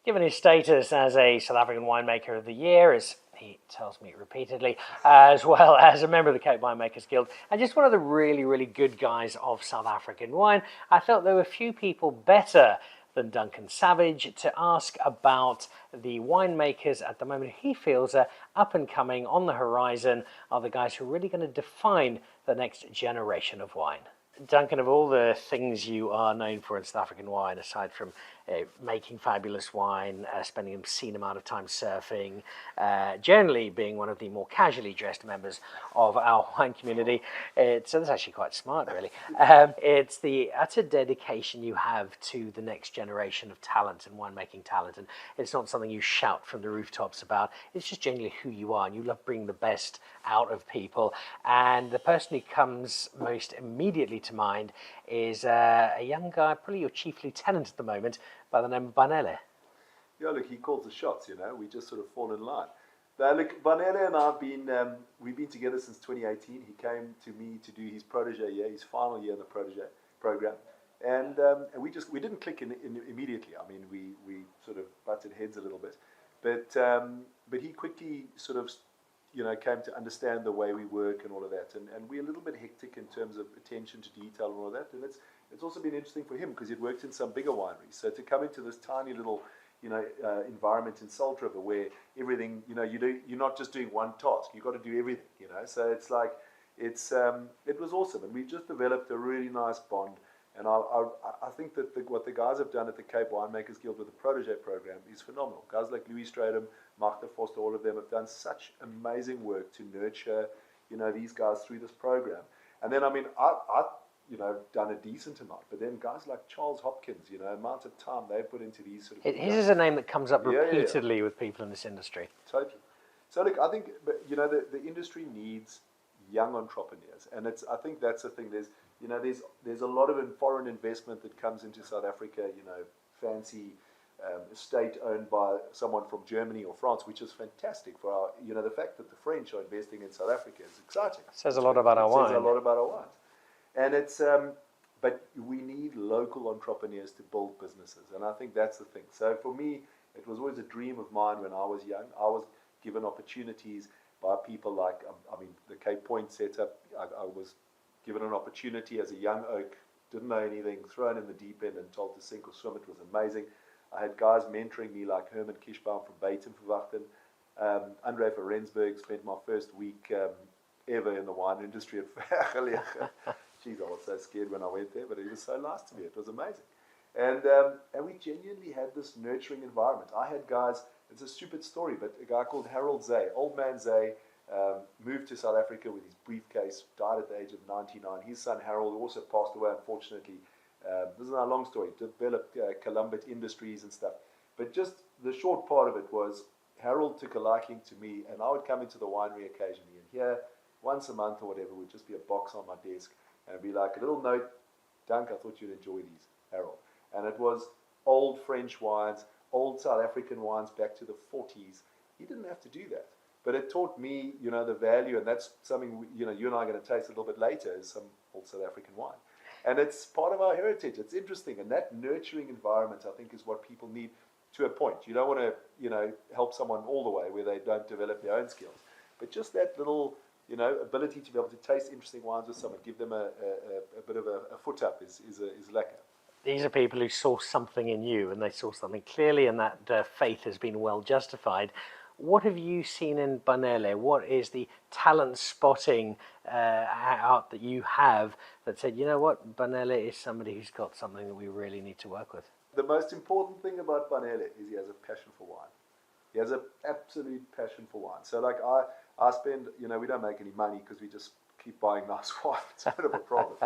Given his status as a South African winemaker of the year, as he tells me repeatedly, as well as a member of the Cape Winemakers Guild, and just one of the really, really good guys of South African wine, I felt there were few people better than Duncan Savage to ask about the winemakers at the moment he feels are up and coming on the horizon, are the guys who are really going to define the next generation of wine. Duncan, of all the things you are known for in South African wine, aside from making fabulous wine, spending an obscene amount of time surfing, generally being one of the more casually dressed members of our wine community, so that's actually quite smart, really. It's the utter dedication you have to the next generation of talent and winemaking talent, and it's not something you shout from the rooftops about. It's just genuinely who you are, and you love bringing the best out of people. And the person who comes most immediately to mind is a young guy, probably your chief lieutenant at the moment, by the name of Banele. Yeah, look, he calls the shots, we just sort of fall in line. But look, Banele and I have been, we've been together since 2018. He came to me to do his protege year, his final year in the protege program. And we didn't click in immediately. I mean, we sort of butted heads a little bit. But he quickly sort of, came to understand the way we work and all of that. And we're a little bit hectic in terms of attention to detail and all of that. And it's also been interesting for him because he'd worked in some bigger wineries. So to come into this tiny little, environment in Salt River where everything, you're not just doing one task. You've got to do everything, So it's like, it was awesome. And we just developed a really nice bond. And I think that what the guys have done at the Cape Winemakers Guild with the Protege program is phenomenal. Guys like Louis Stradum, Mark Foster, all of them have done such amazing work to nurture, these guys through this program. And then, I done a decent amount. But then guys like Charles Hopkins, amount of time they put into these sort of... His is a name that comes up repeatedly with people in this industry. Totally. So look, I think, the industry needs young entrepreneurs. And I think that's the thing. There's a lot of foreign investment that comes into South Africa, fancy estate owned by someone from Germany or France, which is fantastic for our, the fact that the French are investing in South Africa is exciting. Says a lot about our wine. Says a lot about our wine. And it's, but we need local entrepreneurs to build businesses. And I think that's the thing. So for me, it was always a dream of mine when I was young. I was given opportunities by people like, the Cape Point setup. I was given an opportunity as a young oak, didn't know anything, thrown in the deep end and told to sink or swim. It was amazing. I had guys mentoring me like Herman Kischbaum from Baton Verwachten. Andre van Rensburg, spent my first week ever in the wine industry at Vergelegen. Jeez, I was so scared when I went there, but he was so nice to me. It was amazing. And we genuinely had this nurturing environment. I had guys, it's a stupid story, but a guy called Harold Zay, old man Zay, moved to South Africa with his briefcase, died at the age of 99. His son Harold also passed away, unfortunately. This is a long story, developed Columbit Industries and stuff. But just the short part of it was Harold took a liking to me, and I would come into the winery occasionally, and here, once a month or whatever, would just be a box on my desk, and it'd be like a little note, Dunk, I thought you'd enjoy these, Harold. And it was old French wines, old South African wines back to the 40s. He didn't have to do that. But it taught me, the value, and that's something, you and I are going to taste a little bit later, is some old South African wine. And it's part of our heritage. It's interesting. And that nurturing environment, I think, is what people need to a point. You don't want to, help someone all the way where they don't develop their own skills. But just that little, ability to be able to taste interesting wines with someone, give them a bit of a foot up is lekker. These are people who saw something in you, and they saw something clearly, and that faith has been well justified. What have you seen in Banele? What is the talent spotting out that you have that said, you know what, Banele is somebody who's got something that we really need to work with? The most important thing about Banele is he has a passion for wine. He has an absolute passion for wine. So like I spend, we don't make any money because we just keep buying nice wine. It's a bit of a problem.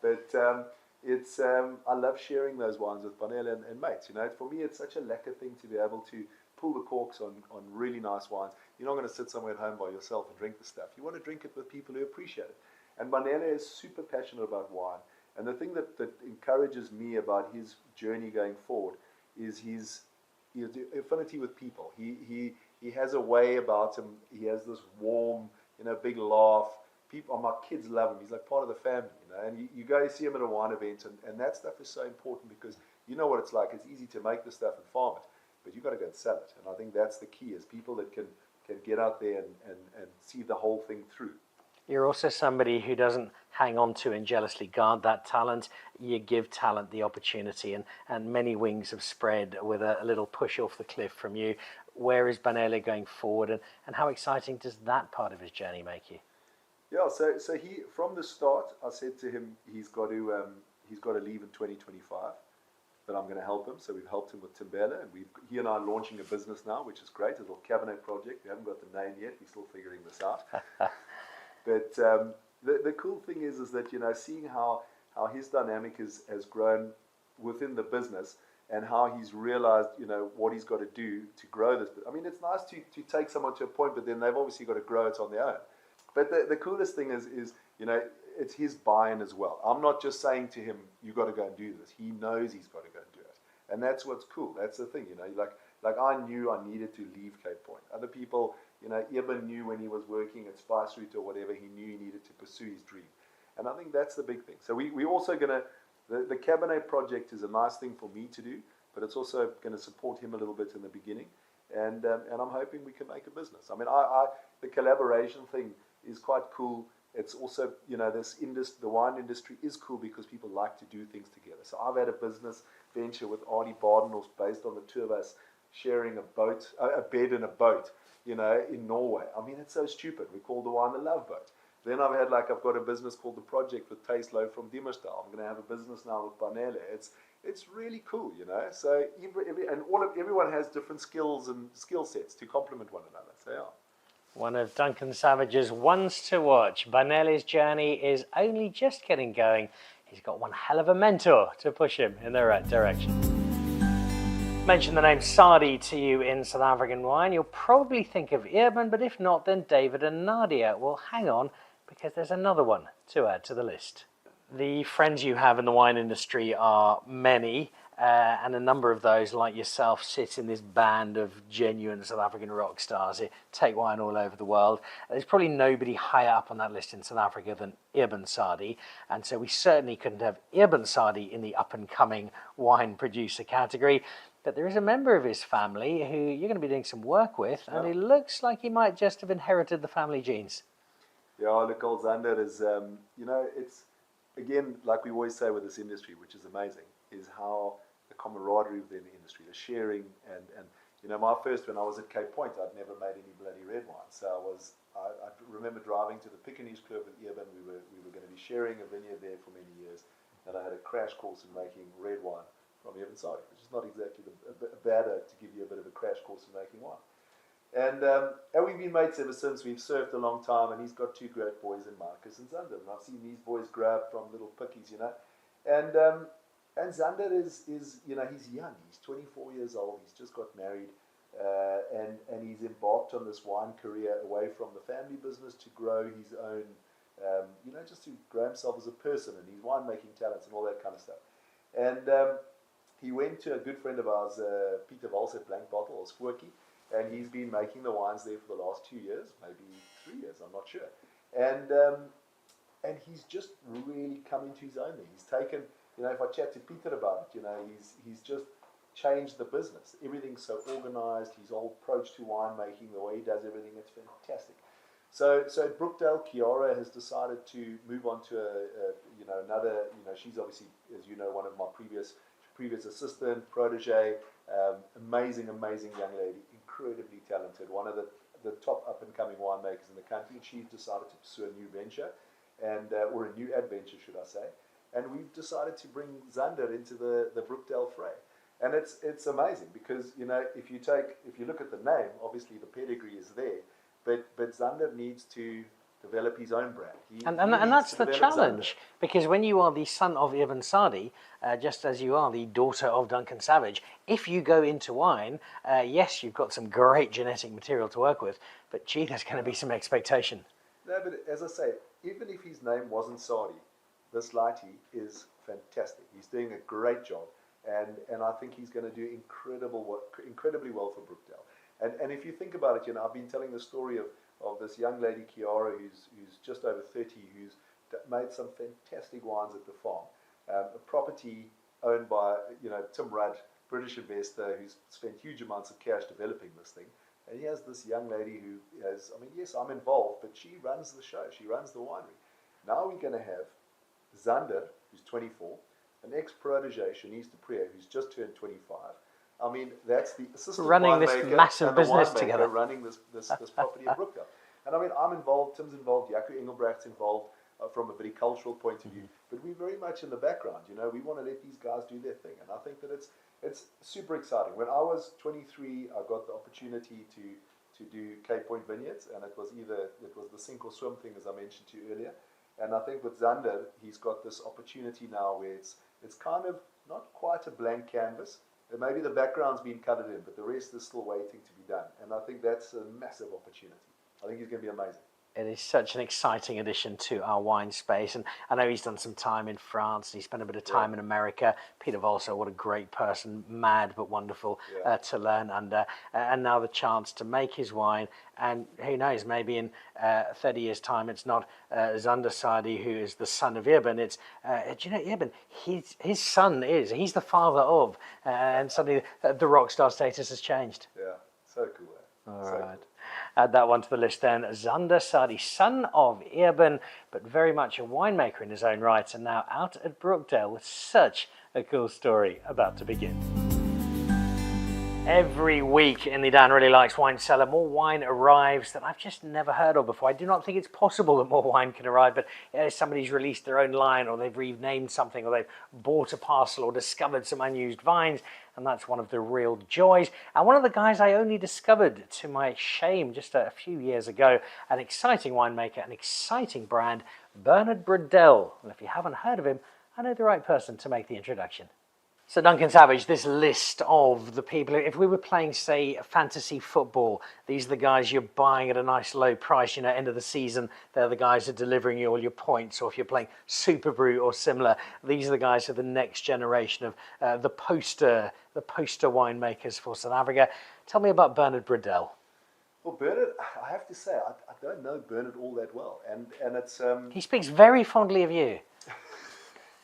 But I love sharing those wines with Banele and mates. For me, it's such a lekker thing to be able to pull the corks on really nice wines. You're not going to sit somewhere at home by yourself and drink the stuff. You want to drink it with people who appreciate it. And Banele is super passionate about wine. And the thing that encourages me about his journey going forward is his affinity with people. He has a way about him. He has this warm, big laugh. My kids love him. He's like part of the family, And you go see him at a wine event, and that stuff is so important because you know what it's like. It's easy to make the stuff and farm it. but you've got to go and sell it. And I think that's the key, is people that can get out there and see the whole thing through. You're also somebody who doesn't hang on to and jealously guard that talent. You give talent the opportunity, and many wings have spread with a little push off the cliff from you. Where is Banele going forward, and how exciting does that part of his journey make you? Yeah, so he, from the start, I said to him he's got to leave in 2025, but I'm going to help him. So we've helped him with Timbela, and he and I are launching a business now, which is great, a little Cabernet project. We haven't got the name yet. We're still figuring this out. But the cool thing is that, you know, seeing how his dynamic has grown within the business, and how he's realized, you know, what he's got to do to grow this. I mean, it's nice to take someone to a point, but then they've obviously got to grow it on their own. But the coolest thing is, you know, it's his buy-in as well. I'm not just saying to him, you got to go and do this. He knows he's got to go and do it. And that's what's cool. That's the thing, you know, like I knew I needed to leave Cape Point. Other people, you know, Eben knew when he was working at Spice Route or whatever, he knew he needed to pursue his dream. And I think that's the big thing. So we also going to, the Cabernet project is a nice thing for me to do, but it's also going to support him a little bit in the beginning. And I'm hoping we can make a business. I mean, the collaboration thing is quite cool. It's also, you know, the wine industry is cool because people like to do things together. So I've had a business venture with Arnie Bardenhorst based on the two of us sharing a bed in a boat, you know, in Norway. I mean, it's so stupid. We call the wine the Love Boat. Then I've got a business called The Project with Taste Low from Dimmersdal. I'm going to have a business now with Banele. It's really cool, you know. So everyone has different skills and skill sets to complement one another. So yeah. One of Duncan Savage's ones to watch. Banele's journey is only just getting going. He's got one hell of a mentor to push him in the right direction. Mention the name Sadi to you in South African wine, you'll probably think of Eben, but if not, then David and Nadia. Well, hang on, because there's another one to add to the list. The friends you have in the wine industry are many, and a number of those, like yourself, sit in this band of genuine South African rock stars who take wine all over the world. There's probably nobody higher up on that list in South Africa than Eben Sadi, and so we certainly couldn't have Eben Sadi in the up-and-coming wine producer category. But there is a member of his family who you're going to be doing some work with, and it looks like he might just have inherited the family genes. Yeah, look, old Zander is, you know, it's, again, like we always say with this industry, which is amazing, is how the camaraderie within the industry, the sharing, and you know, when I was at Cape Point, I'd never made any bloody red wine. So I remember driving to the Piccaninny's Club with Eben. We were going to be sharing a vineyard there for many years, and I had a crash course in making red wine from Eben Sadi, which is not exactly better to give you a bit of a crash course in making wine. And we've been mates ever since. We've surfed a long time, and he's got two great boys in Marcus and Zander. And I've seen these boys grow up from little pickies, you know. And Zander is, you know, he's young. He's 24 years old. He's just got married, and he's embarked on this wine career away from the family business to grow his own, you know, just to grow himself as a person and his winemaking talents and all that kind of stuff. And he went to a good friend of ours, Peter Wals at Blank Bottle, or Squirky, and he's been making the wines there for the last 2 years, maybe 3 years, I'm not sure. And he's just really come into his own there. He's taken, you know, if I chat to Peter about it, you know, he's just changed the business. Everything's so organized. His whole approach to winemaking, the way he does everything, it's fantastic. So at Brookdale, Kiara has decided to move on to another, you know, she's obviously, as you know, one of my previous assistant, protege, amazing young lady, incredibly talented, one of the top up-and-coming winemakers in the country. And she's decided to pursue a new venture, or a new adventure, should I say. And we've decided to bring Zander into the Brookdale fray. And it's amazing because, you know, if you look at the name, obviously the pedigree is there, but Zander needs to develop his own brand. And that's the challenge, because when you are the son of Eben Sadi, just as you are the daughter of Duncan Savage, if you go into wine, yes, you've got some great genetic material to work with, but gee, there's going to be some expectation. No, but as I say, even if his name wasn't Sadi, this lighty is fantastic. He's doing a great job, and I think he's going to do incredibly well for Brookdale. And if you think about it, you know, I've been telling the story of this young lady, Kiara, who's just over 30, who's made some fantastic wines at the farm. A property owned by, you know, Tim Rudd, British investor who's spent huge amounts of cash developing this thing. And he has this young lady who has, I mean, yes, I'm involved, but she runs the show. She runs the winery. Now we're going to have Zander, who's 24, an ex-protege, Shanice Dupree, who's just turned 25. I mean, that's the assistant running winemaker this massive and the business winemaker together. running this property in Brookdale. And I mean, I'm involved, Tim's involved, Jaco Engelbrecht's involved from a very cultural point of view. But we're very much in the background, you know. We want to let these guys do their thing. And I think that it's super exciting. When I was 23, I got the opportunity to do Cape Point Vineyards, and it was the sink or swim thing, as I mentioned to you earlier. And I think with Zander, he's got this opportunity now where it's kind of not quite a blank canvas. Maybe the background's been colored in, but the rest is still waiting to be done. And I think that's a massive opportunity. I think he's going to be amazing. It is such an exciting addition to our wine space. And I know he's done some time in France, and he spent a bit of time in America. Peter Volso, what a great person, mad but wonderful to learn under. And now the chance to make his wine. And who knows, maybe in 30 years' time, it's not Zander Sadi, who is the son of Ibn. It's, do you know, Ibn, his son he's the father of. And suddenly the rock star status has changed. Yeah, so cool. All so right. Cool. Add that one to the list then. Zander Sadi, son of Irben, but very much a winemaker in his own right, and now out at Brookdale with such a cool story about to begin. Every week in the Dan Really Likes Wine Cellar, more wine arrives that I've just never heard of before. I do not think it's possible that more wine can arrive, but somebody's released their own line, or they've renamed something, or they've bought a parcel or discovered some unused vines, and that's one of the real joys. And one of the guys I only discovered, to my shame, just a few years ago, an exciting winemaker, an exciting brand, Bernard Bradell. And if you haven't heard of him, I know the right person to make the introduction. So Duncan Savage, this list of the people, if we were playing, say, fantasy football, these are the guys you're buying at a nice low price, you know, end of the season, they're the guys who are delivering you all your points. Or if you're playing Super Brew or similar, these are the guys who are the next generation of the poster winemakers for South Africa. Tell me about Bernard Bradell. Well, Bernard, I have to say, I don't know Bernard all that well. And it's... He speaks very fondly of you.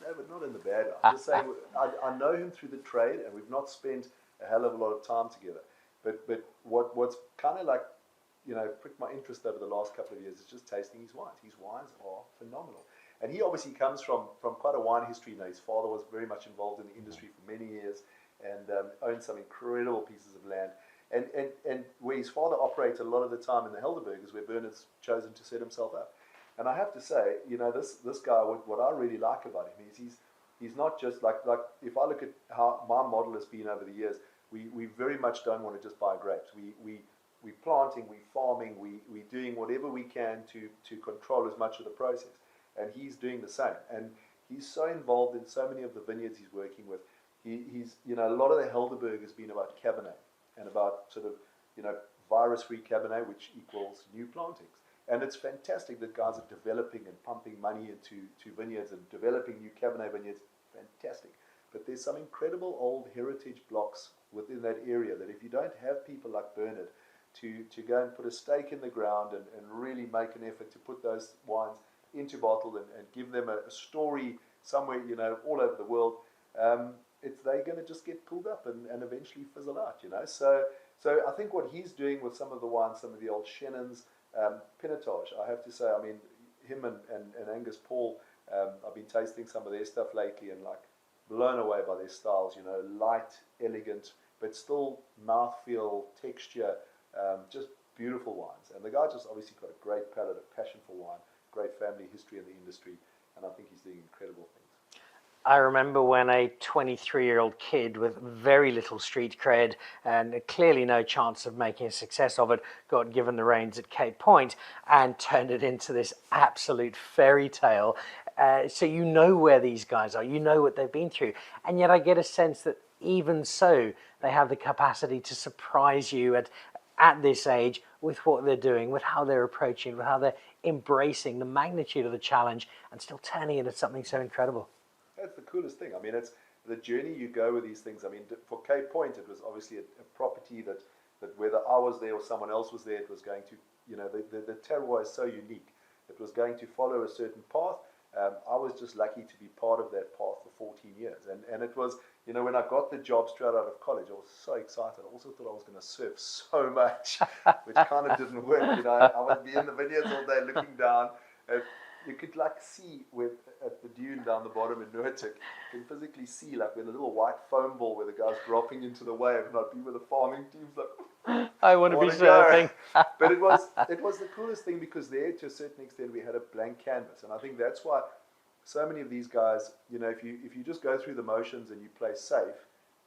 No, but not in the bad. I'm just saying, I know him through the trade, and we've not spent a hell of a lot of time together. But what's kind of like, you know, pricked my interest over the last couple of years is just tasting his wines. His wines are phenomenal. And he obviously comes from quite a wine history. You know, his father was very much involved in the industry for many years and owned some incredible pieces of land. And where his father operated a lot of the time in the Helderberg is where Bernard's chosen to set himself up. And I have to say, you know, this guy, what I really like about him is he's not just like if I look at how my model has been over the years, we very much don't want to just buy grapes. We're planting, we're farming, we're doing whatever we can to control as much of the process. And he's doing the same. And he's so involved in so many of the vineyards he's working with. He's, you know, a lot of the Helderberg has been about Cabernet and about sort of, you know, virus-free Cabernet, which equals new plantings. And it's fantastic that guys are developing and pumping money into vineyards and developing new Cabernet vineyards. Fantastic. But there's some incredible old heritage blocks within that area that if you don't have people like Bernard to go and put a stake in the ground and really make an effort to put those wines into bottle and give them a story somewhere, you know, all over the world, they're going to just get pulled up and eventually fizzle out, you know. So I think what he's doing with some of the wines, some of the old Shannons, Pinotage, I have to say, I mean, him and Angus Paul, I've been tasting some of their stuff lately and like blown away by their styles, you know, light, elegant, but still mouthfeel, texture, just beautiful wines. And the guy just obviously got a great palate, a passion for wine, great family history in the industry, and I think he's doing incredible things. I remember when a 23-year-old kid with very little street cred and clearly no chance of making a success of it got given the reins at Cape Point and turned it into this absolute fairy tale. So you know where these guys are, you know what they've been through. And yet I get a sense that even so, they have the capacity to surprise you at this age with what they're doing, with how they're approaching, with how they're embracing the magnitude of the challenge and still turning it into something so incredible. That's the coolest thing. I mean, it's the journey you go with these things. I mean, for Cape Point, it was obviously a property that whether I was there or someone else was there, it was going to, you know, the terroir is so unique. It was going to follow a certain path, I was just lucky to be part of that path for 14 years. And it was, when I got the job straight out of college, I was so excited. I also thought I was going to surf so much, which kind of didn't work. I would be in the vineyards all day looking down. You could see at the dune down the bottom in Noortuk, you can physically see where the little white foam ball where the guy's dropping into the wave, and I'd be with the farming teams I want to be surfing. But it was the coolest thing, because there, to a certain extent, we had a blank canvas, and I think that's why so many of these guys, if you just go through the motions and you play safe,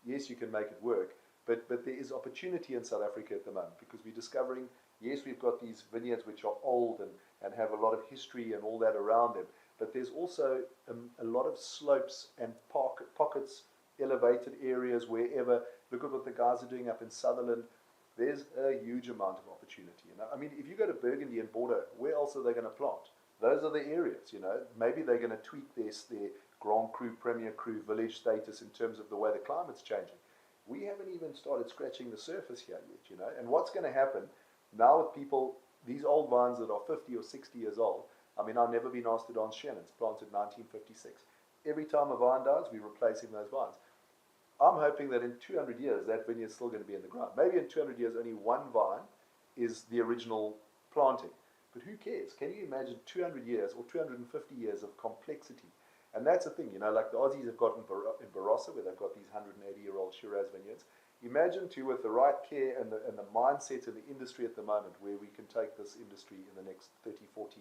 yes, you can make it work, but there is opportunity in South Africa at the moment, because we're discovering, yes, we've got these vineyards which are old and have a lot of history and all that around them, but there's also a lot of slopes and pockets, elevated areas, wherever. Look at what the guys are doing up in Sutherland. There's a huge amount of opportunity. I mean, if you go to Burgundy and Bordeaux, where else are they going to plant? Those are the areas, Maybe they're going to tweak their Grand Cru, Premier Cru, village status in terms of the way the climate's changing. We haven't even started scratching the surface here yet, And what's going to happen now with people, these old vines that are 50 or 60 years old? I mean, I've never been asked to dance Shannon's, planted 1956. Every time a vine dies, we're replacing those vines. I'm hoping that in 200 years, that vineyard's still going to be in the ground. Maybe in 200 years, only one vine is the original planting. But who cares? Can you imagine 200 years or 250 years of complexity? And that's the thing, like the Aussies have got in Barossa, where they've got these 180-year-old Shiraz vineyards. Imagine, too, with the right care and the mindset of the industry at the moment, where we can take this industry in the next 30, 40,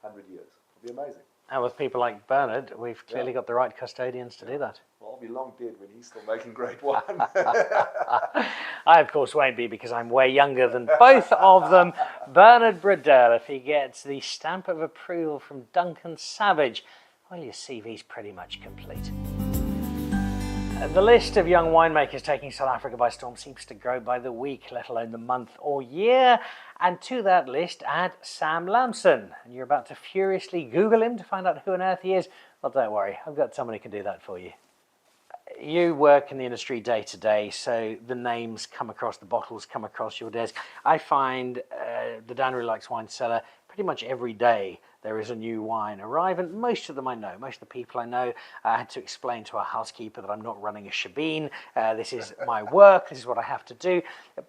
100 years. It'll be amazing. And with people like Bernard, we've clearly got the right custodians to do that. Well, I'll be long dead when he's still making great wine. I, of course, won't be, because I'm way younger than both of them. Bernard Bradell, if he gets the stamp of approval from Duncan Savage, well, your CV's pretty much complete. The list of young winemakers taking South Africa by storm seems to grow by the week, let alone the month or year. And to that list, add Sam Lamson. And you're about to furiously Google him to find out who on earth he is. Well, don't worry, I've got someone who can do that for you. You work in the industry day to day, so the names come across, the bottles come across your desk. I find the Dan Really Likes Wine cellar pretty much every day. There is a new wine arrive, and most of them I know. Most of the people I know, I had to explain to our housekeeper that I'm not running a shebeen. This is my work. This is what I have to do.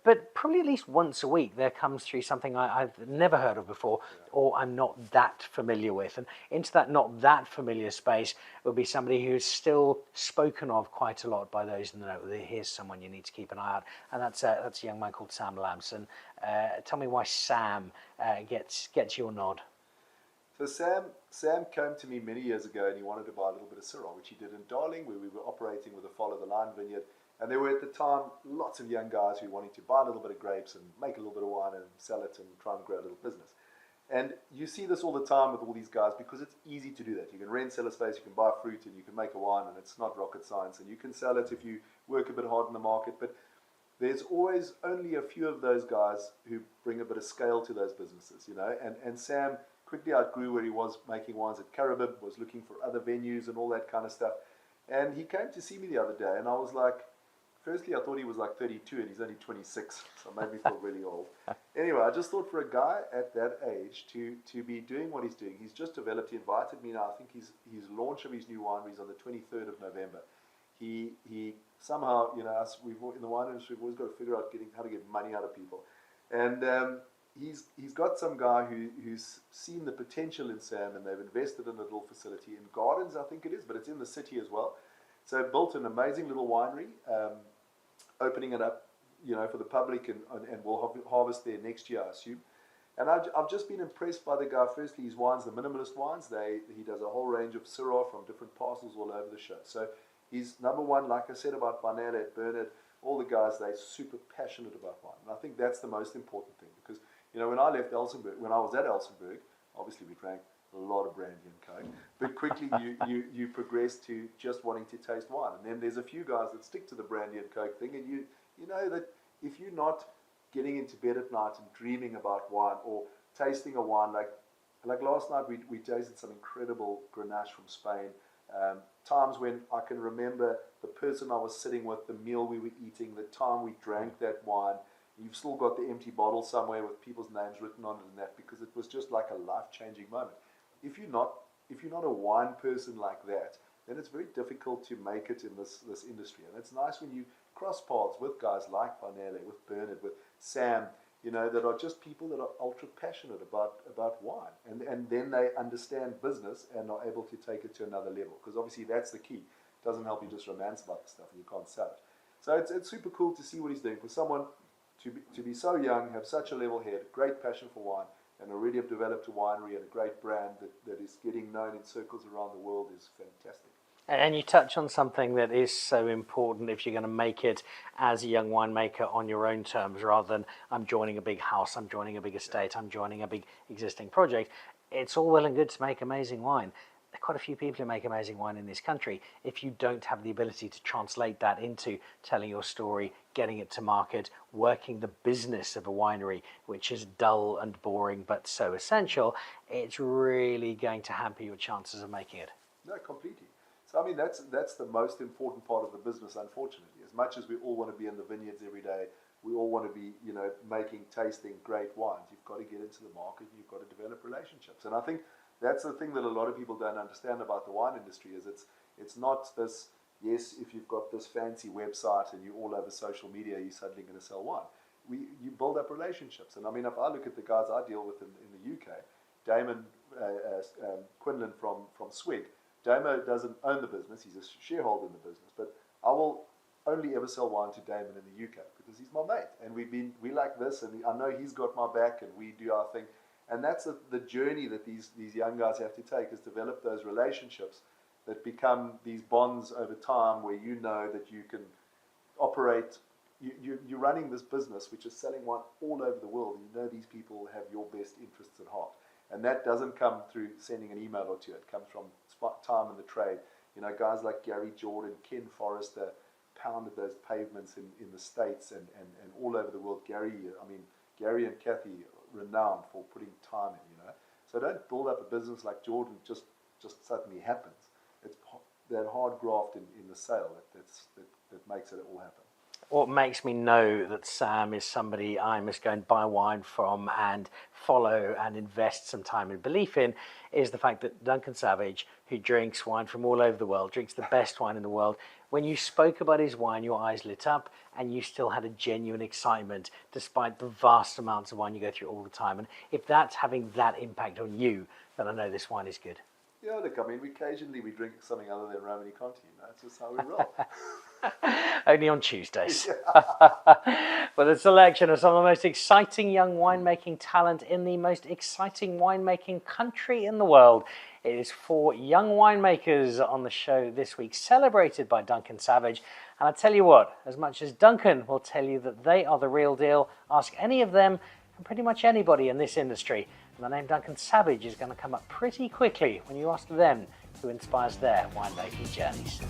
But probably at least once a week there comes through something I've never heard of before, or I'm not that familiar with. And into that not that familiar space will be somebody who's still spoken of quite a lot by those in the know. Here's someone you need to keep an eye on, and that's a young man called Sam Lamson. Tell me why Sam gets your nod. So Sam came to me many years ago, and he wanted to buy a little bit of Syrah, which he did in Darling, where we were operating with a Follow the Line vineyard. And there were at the time lots of young guys who wanted to buy a little bit of grapes and make a little bit of wine and sell it and try and grow a little business. And you see this all the time with all these guys, because it's easy to do that. You can rent cellar space, you can buy fruit, and you can make a wine, and it's not rocket science. And you can sell it if you work a bit hard in the market. But there's always only a few of those guys who bring a bit of scale to those businesses, And Sam quickly outgrew where he was making wines at Caribib, was looking for other venues and all that kind of stuff. And he came to see me the other day, and I was like, firstly, I thought he was like 32, and he's only 26, so it made me feel really old. Anyway, I just thought for a guy at that age to be doing what he's doing, he's just developed, he invited me now, I think his launch of his new winery is on the 23rd of November. He somehow, us, in the wine industry, we've always got to figure out how to get money out of people. And he's got some guy who's seen the potential in Sam, and they've invested in a little facility in Gardens, I think it is, but it's in the city as well. So built an amazing little winery, opening it up, for the public, and we'll harvest there next year, I assume. And I've just been impressed by the guy. Firstly, his wines, the minimalist wines, he does a whole range of Syrah from different parcels all over the show. So he's number one, like I said about Barnella, Bernard, all the guys, they're super passionate about wine. And I think that's the most important thing, because when I left Elsenburg, when I was at Elsenburg, obviously we drank a lot of brandy and coke, but quickly you progress to just wanting to taste wine. And then there's a few guys that stick to the brandy and coke thing, and you know that if you're not getting into bed at night and dreaming about wine or tasting a wine, like last night we tasted some incredible Grenache from Spain. Times when I can remember the person I was sitting with, the meal we were eating, the time we drank that wine. You've still got the empty bottle somewhere with people's names written on it and that, because it was just like a life-changing moment. If you're not if you're not a wine person like that, then it's very difficult to make it in this industry. And it's nice when you cross paths with guys like Vanele, with Bernard, with Sam, that are just people that are ultra passionate about wine. And then they understand business and are able to take it to another level. Because obviously that's the key. It doesn't help you just romance about the stuff and you can't sell it. So it's super cool to see what he's doing. For someone to be so young, have such a level head, great passion for wine, and already have developed a winery and a great brand that is getting known in circles around the world is fantastic. And you touch on something that is so important if you're going to make it as a young winemaker on your own terms, rather than I'm joining a big house, I'm joining a big estate, I'm joining a big existing project. It's all well and good to make amazing wine. There are quite a few people who make amazing wine in this country. If you don't have the ability to translate that into telling your story, getting it to market, working the business of a winery, which is dull and boring but so essential, it's really going to hamper your chances of making it. No, completely. So, I mean, that's the most important part of the business, unfortunately. As much as we all want to be in the vineyards every day, we all want to be, making, tasting great wines. You've got to get into the market, you've got to develop relationships. And I think that's the thing that a lot of people don't understand about the wine industry is it's not this, yes, if you've got this fancy website and you're all over social media, you're suddenly going to sell wine. You build up relationships. And I mean, if I look at the guys I deal with in the UK, Damon Quinlan from Swig, Damo doesn't own the business, he's a shareholder in the business, but I will only ever sell wine to Damon in the UK because he's my mate and we like this and I know he's got my back and we do our thing. And that's the journey that these young guys have to take, is develop those relationships that become these bonds over time where you know that you can operate, you're running this business which is selling wine all over the world. You know these people have your best interests at heart. And that doesn't come through sending an email or two. It comes from time in the trade. Guys like Gary Jordan, Ken Forrester pounded those pavements in the States and all over the world. Gary and Kathy, renowned for putting time in, So don't build up a business like Jordan just suddenly happens. It's that hard graft in the sale that makes it all happen. What makes me know that Sam is somebody I must go and buy wine from and follow and invest some time and belief in is the fact that Duncan Savage, who drinks wine from all over the world, drinks the best wine in the world, when you spoke about his wine, your eyes lit up and you still had a genuine excitement despite the vast amounts of wine you go through all the time. And if that's having that impact on you, then I know this wine is good. Yeah, look, I mean, occasionally we drink something other than Romani Conti, That's just how we roll. Only on Tuesdays. Well, a selection of some of the most exciting young winemaking talent in the most exciting winemaking country in the world. It is 4 young winemakers on the show this week, celebrated by Duncan Savage. And I tell you what, as much as Duncan will tell you that they are the real deal, ask any of them and pretty much anybody in this industry, and the name Duncan Savage is going to come up pretty quickly when you ask them who inspires their winemaking journeys.